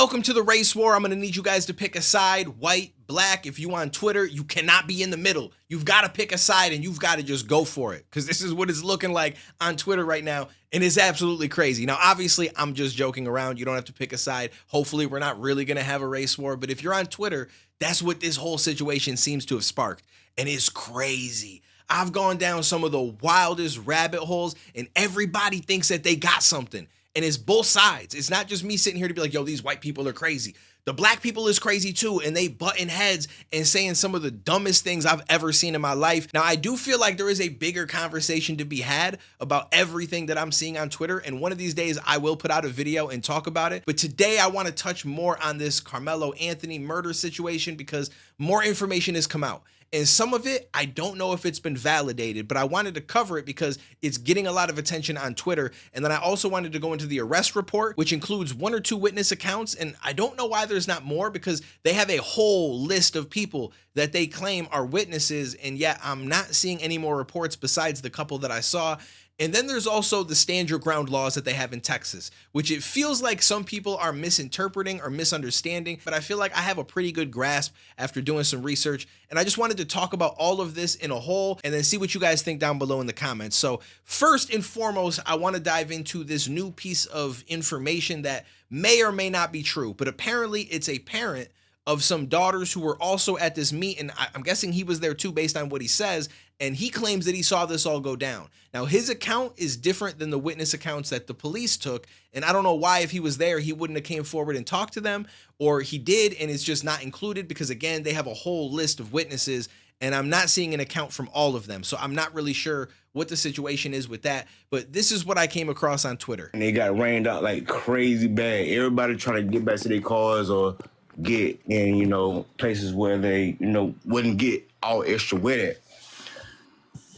Welcome to the race war. I'm going to need you guys to pick a side, white, black. If you on Twitter, you cannot be in the middle. You've got to pick a side and you've got to just go for it, because this is what it's looking like on Twitter right now, and it's absolutely crazy. Now, obviously, I'm just joking around. You don't have to pick a side. Hopefully, we're not really going to have a race war, but if you're on Twitter, that's what this whole situation seems to have sparked, and it's crazy. I've gone down some of the wildest rabbit holes, and everybody thinks that they got something. And it's both sides. It's not just me sitting here to be like, yo, these white people are crazy. The black people is crazy too, and they butting heads and saying some of the dumbest things I've ever seen in my life. Now, I do feel like there is a bigger conversation to be had about everything that I'm seeing on Twitter, and one of these days I will put out a video and talk about it. But today I want to touch more on this Karmelo Anthony murder situation because more information has come out. And some of it, I don't know if it's been validated, but I wanted to cover it because it's getting a lot of attention on Twitter. And then I also wanted to go into the arrest report, which includes 1 or 2 witness accounts. And I don't know why there's not more, because they have a whole list of people that they claim are witnesses. And yet I'm not seeing any more reports besides the couple that I saw. And then there's also the stand your ground laws that they have in Texas, which it feels like some people are misinterpreting or misunderstanding, but I feel like I have a pretty good grasp after doing some research. And I just wanted to talk about all of this in a whole and then see what you guys think down below in the comments. So first and foremost, I want to dive into this new piece of information that may or may not be true, but apparently it's a parent of some daughters who were also at this meet, and I'm guessing he was there too based on what he says, and he claims that he saw this all go down. Now, his account is different than the witness accounts that the police took, and I don't know why, if he was there, he wouldn't have came forward and talked to them, or he did and it's just not included because, again, they have a whole list of witnesses, and I'm not seeing an account from all of them, so I'm not really sure what the situation is with that, but this is what I came across on Twitter. And they got rained out like crazy bad. Everybody trying to get back to their cars or get in, places where they, wouldn't get all extra with it.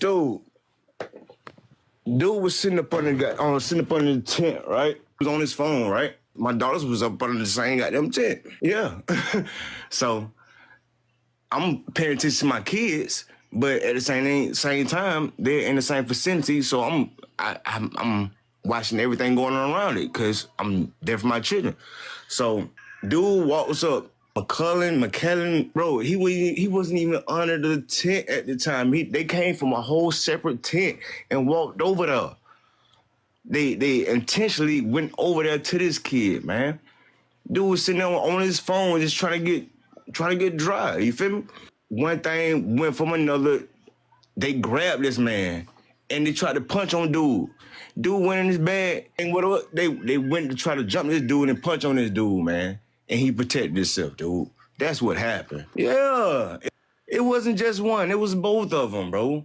Dude was sitting up under the tent, right? He was on his phone, right? My daughters was up under the same goddamn tent. Yeah. So I'm paying attention to my kids, but at the same time, they're in the same vicinity. So I'm watching everything going on around it because I'm there for my children. So dude walks up, McKellen, bro, he wasn't even under the tent at the time. They came from a whole separate tent and walked over there. They intentionally went over there to this kid, man. Dude was sitting there on his phone just trying to get dry. You feel me? One thing went from another. They grabbed this man and they tried to punch on dude. Dude went in his bag and whatever. They went to try to jump this dude and punch on this dude, man. And he protected himself, dude. That's what happened. Yeah. It wasn't just one. It was both of them, bro.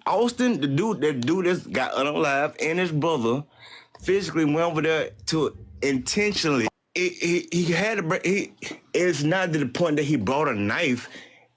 Austin, that dude that got unalive, and his brother physically went over there to intentionally. It's not to the point that he brought a knife.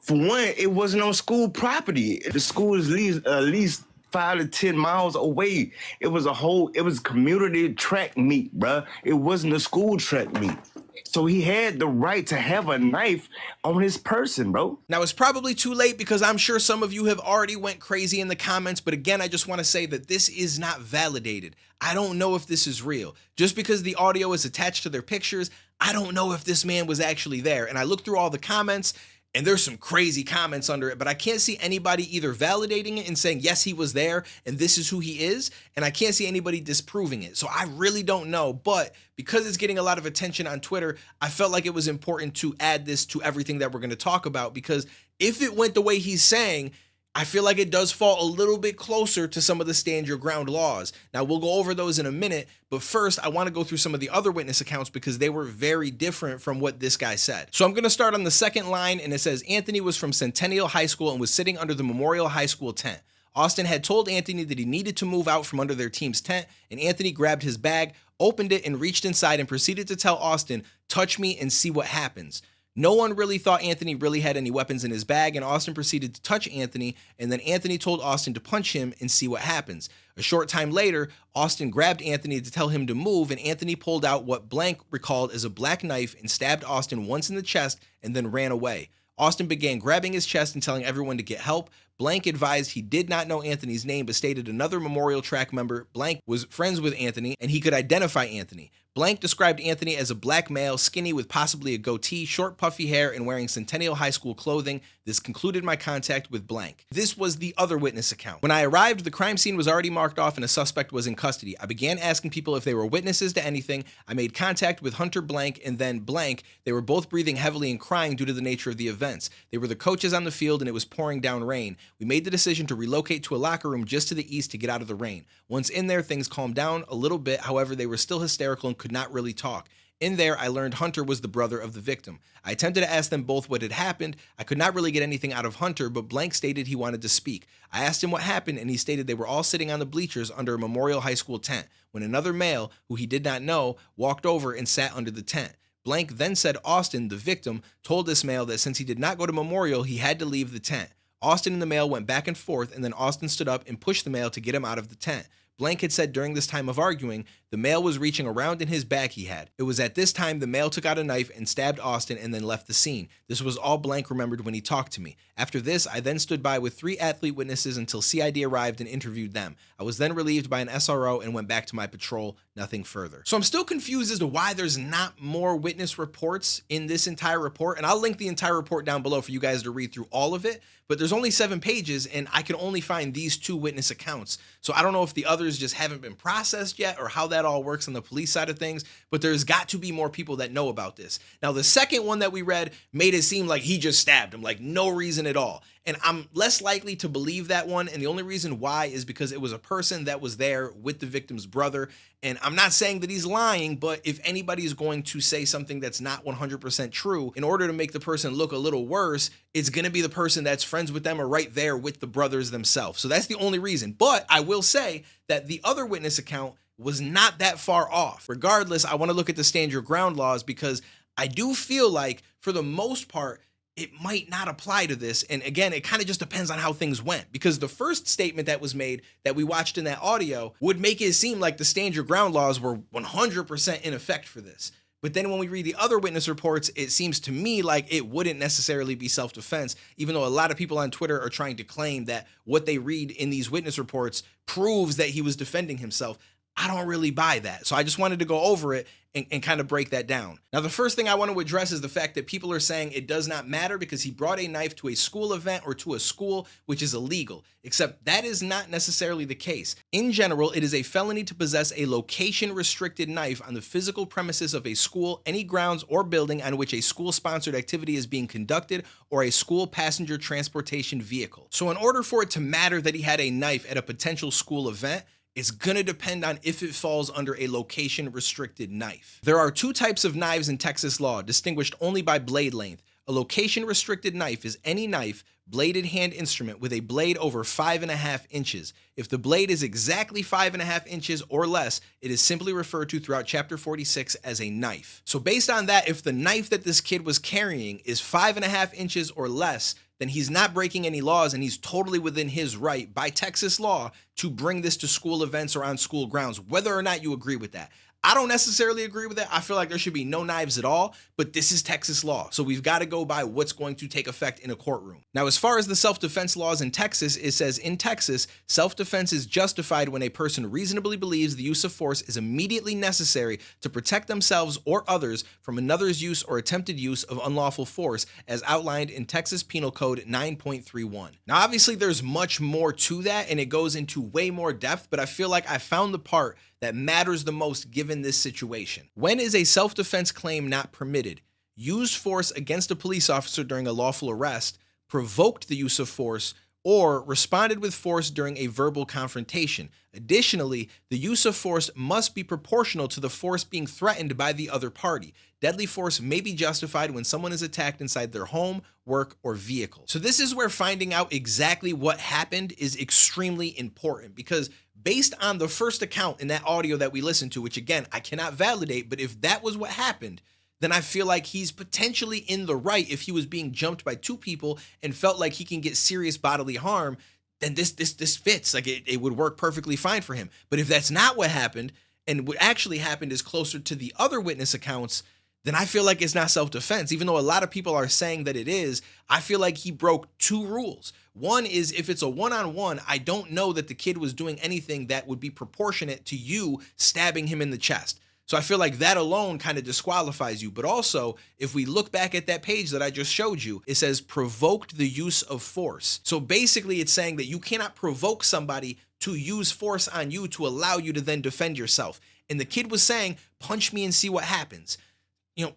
For one, it wasn't on school property. The school is at least 5 to 10 miles away. It was community track meet, bruh. It wasn't a school track meet. So he had the right to have a knife on his person, bro. Now, it's probably too late because I'm sure some of you have already went crazy in the comments, but again, I just want to say that this is not validated. I don't know if this is real. Just because the audio is attached to their pictures, I don't know if this man was actually there. And I looked through all the comments, and there's some crazy comments under it, but I can't see anybody either validating it and saying, yes, he was there and this is who he is. And I can't see anybody disproving it. So I really don't know. But because it's getting a lot of attention on Twitter, I felt like it was important to add this to everything that we're going to talk about, because if it went the way he's saying, I feel like it does fall a little bit closer to some of the stand your ground laws. Now, we'll go over those in a minute, but first I want to go through some of the other witness accounts because they were very different from what this guy said. So I'm going to start on the second line, and it says Anthony was from Centennial High School and was sitting under the Memorial High School tent. Austin had told Anthony that he needed to move out from under their team's tent, and Anthony grabbed his bag, opened it, and reached inside and proceeded to tell Austin, touch me and see what happens. No one really thought Anthony really had any weapons in his bag, and Austin proceeded to touch Anthony, and then Anthony told Austin to punch him and see what happens. A short time later, Austin grabbed Anthony to tell him to move, and Anthony pulled out what Blank recalled as a black knife and stabbed Austin once in the chest and then ran away. Austin began grabbing his chest and telling everyone to get help. Blank advised he did not know Anthony's name, but stated another Memorial Track member, Blank, was friends with Anthony and he could identify Anthony. Blank described Anthony as a black male, skinny with possibly a goatee, short puffy hair, and wearing Centennial High School clothing. This concluded my contact with blank. This was the other witness account. When I arrived, the crime scene was already marked off and a suspect was in custody. I began asking people if they were witnesses to anything. I made contact with Hunter Blank and then Blank. They were both breathing heavily and crying due to the nature of the events. They were the coaches on the field and it was pouring down rain. We made the decision to relocate to a locker room just to the east to get out of the rain. Once in there, things calmed down a little bit. However, they were still hysterical and could not really talk. In there, I learned Hunter was the brother of the victim. I attempted to ask them both what had happened. I could not really get anything out of Hunter, but Blank stated he wanted to speak. I asked him what happened, and he stated they were all sitting on the bleachers under a Memorial High School tent when another male, who he did not know, walked over and sat under the tent. Blank then said Austin, the victim, told this male that since he did not go to Memorial, he had to leave the tent. Austin and the male went back and forth, and then Austin stood up and pushed the male to get him out of the tent. Blank had said during this time of arguing, the male was reaching around in his bag he had. It was at this time the male took out a knife and stabbed Austin and then left the scene. This was all Blank remembered when he talked to me. After this, I then stood by with 3 athlete witnesses until CID arrived and interviewed them. I was then relieved by an SRO and went back to my patrol, nothing further. So I'm still confused as to why there's not more witness reports in this entire report, and I'll link the entire report down below for you guys to read through all of it, but there's only 7 pages and I can only find these 2 witness accounts. So I don't know if the others just haven't been processed yet or how that all works on the police side of things, but there's got to be more people that know about this. Now, the second one that we read made it seem like he just stabbed him, like no reason at all. And I'm less likely to believe that one. And the only reason why is because it was a person that was there with the victim's brother. And I'm not saying that he's lying, but if anybody is going to say something that's not 100% true, in order to make the person look a little worse, it's going to be the person that's friends with them or right there with the brothers themselves. So that's the only reason. But I will say that the other witness account was not that far off. Regardless, I want to look at the stand your ground laws because I do feel like for the most part, it might not apply to this. And again, it kind of just depends on how things went, because the first statement that was made that we watched in that audio would make it seem like the stand your ground laws were 100% in effect for this. But then when we read the other witness reports, it seems to me like it wouldn't necessarily be self-defense, even though a lot of people on Twitter are trying to claim that what they read in these witness reports proves that he was defending himself. I don't really buy that. So I just wanted to go over it and kind of break that down. Now, the first thing I want to address is the fact that people are saying it does not matter because he brought a knife to a school event or to a school, which is illegal, except that is not necessarily the case. In general, it is a felony to possess a location-restricted knife on the physical premises of a school, any grounds or building on which a school-sponsored activity is being conducted, or a school passenger transportation vehicle. So in order for it to matter that he had a knife at a potential school event, it's going to depend on if it falls under a location-restricted knife. There are 2 types of knives in Texas law, distinguished only by blade length. A location-restricted knife is any knife, bladed hand instrument with a blade over 5.5 inches. If the blade is exactly 5.5 inches or less, it is simply referred to throughout Chapter 46 as a knife. So based on that, if the knife that this kid was carrying is 5.5 inches or less, then he's not breaking any laws and he's totally within his right by Texas law to bring this to school events or on school grounds, whether or not you agree with that. I don't necessarily agree with that. I feel like there should be no knives at all, but this is Texas law. So we've got to go by what's going to take effect in a courtroom. Now, as far as the self-defense laws in Texas, it says in Texas, self-defense is justified when a person reasonably believes the use of force is immediately necessary to protect themselves or others from another's use or attempted use of unlawful force, as outlined in Texas Penal Code 9.31. Now, obviously, there's much more to that, and it goes into way more depth, but I feel like I found the part that matters the most given this situation. When is a self-defense claim not permitted? Used force against a police officer during a lawful arrest, provoked the use of force, or responded with force during a verbal confrontation. Additionally, the use of force must be proportional to the force being threatened by the other party. Deadly force may be justified when someone is attacked inside their home, work, or vehicle. So this is where finding out exactly what happened is extremely important, because based on the first account in that audio that we listened to, which again, I cannot validate, but if that was what happened, then I feel like he's potentially in the right if he was being jumped by 2 people and felt like he can get serious bodily harm. Then this fits. Like it would work perfectly fine for him. But if that's not what happened, and what actually happened is closer to the other witness accounts, then I feel like it's not self-defense. Even though a lot of people are saying that it is, I feel like he broke 2 rules. One is if it's a one-on-one, I don't know that the kid was doing anything that would be proportionate to you stabbing him in the chest. So I feel like that alone kind of disqualifies you. But also, if we look back at that page that I just showed you, it says provoked the use of force. So basically it's saying that you cannot provoke somebody to use force on you to allow you to then defend yourself. And the kid was saying, punch me and see what happens.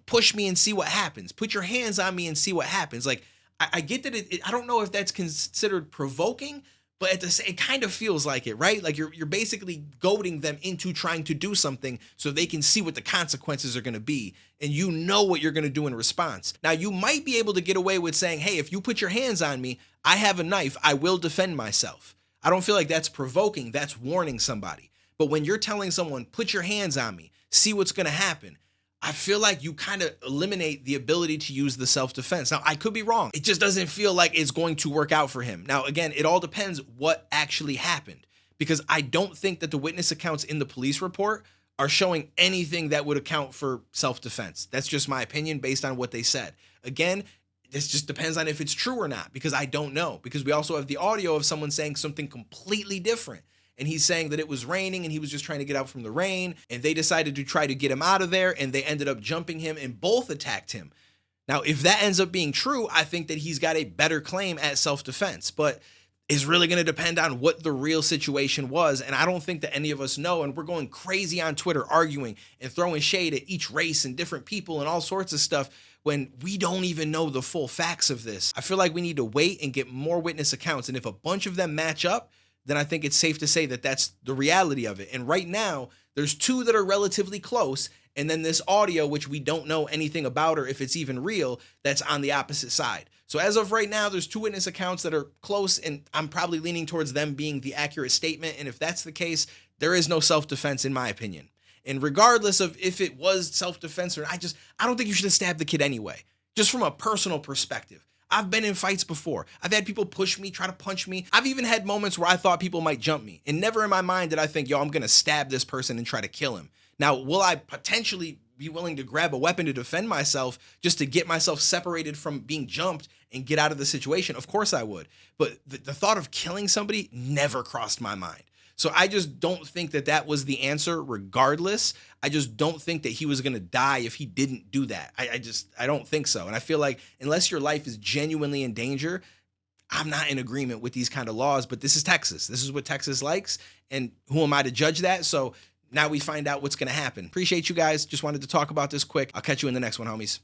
Push me and see what happens. Put your hands on me and see what happens. Like, I get that I don't know if that's considered provoking, but it kind of feels like it, right? Like you're basically goading them into trying to do something so they can see what the consequences are going to be, and you know what you're going to do in response. Now, you might be able to get away with saying, hey, if you put your hands on me, I have a knife, I will defend myself. I don't feel like that's provoking, that's warning somebody. But when you're telling someone, put your hands on me, see what's going to happen, I feel like you kind of eliminate the ability to use the self-defense. Now, I could be wrong. It just doesn't feel like it's going to work out for him. Now, again, it all depends what actually happened, because I don't think that the witness accounts in the police report are showing anything that would account for self-defense. That's just my opinion based on what they said. Again, this just depends on if it's true or not, because I don't know, because we also have the audio of someone saying something completely different. And he's saying that it was raining and he was just trying to get out from the rain, and they decided to try to get him out of there, and they ended up jumping him and both attacked him. Now, if that ends up being true, I think that he's got a better claim at self-defense, but it's really going to depend on what the real situation was. And I don't think that any of us know. And we're going crazy on Twitter arguing and throwing shade at each race and different people and all sorts of stuff when we don't even know the full facts of this. I feel like we need to wait and get more witness accounts. And if a bunch of them match up, then I think it's safe to say that that's the reality of it. And right now, there's two that are relatively close, and then this audio, which we don't know anything about or if it's even real, that's on the opposite side. So as of right now, there's two witness accounts that are close, and I'm probably leaning towards them being the accurate statement. And if that's the case, there is no self-defense in my opinion. And regardless of if it was self-defense or not, I don't think you should have stabbed the kid anyway, just from a personal perspective. I've been in fights before. I've had people push me, try to punch me. I've even had moments where I thought people might jump me. And never in my mind did I think, yo, I'm going to stab this person and try to kill him. Now, will I potentially be willing to grab a weapon to defend myself just to get myself separated from being jumped and get out of the situation? Of course I would. But the thought of killing somebody never crossed my mind. So I just don't think that that was the answer regardless. I just don't think that he was going to die if he didn't do that. I don't think so. And I feel like unless your life is genuinely in danger, I'm not in agreement with these kind of laws. But this is Texas. This is what Texas likes. And who am I to judge that? So now we find out what's going to happen. Appreciate you guys. Just wanted to talk about this quick. I'll catch you in the next one, homies.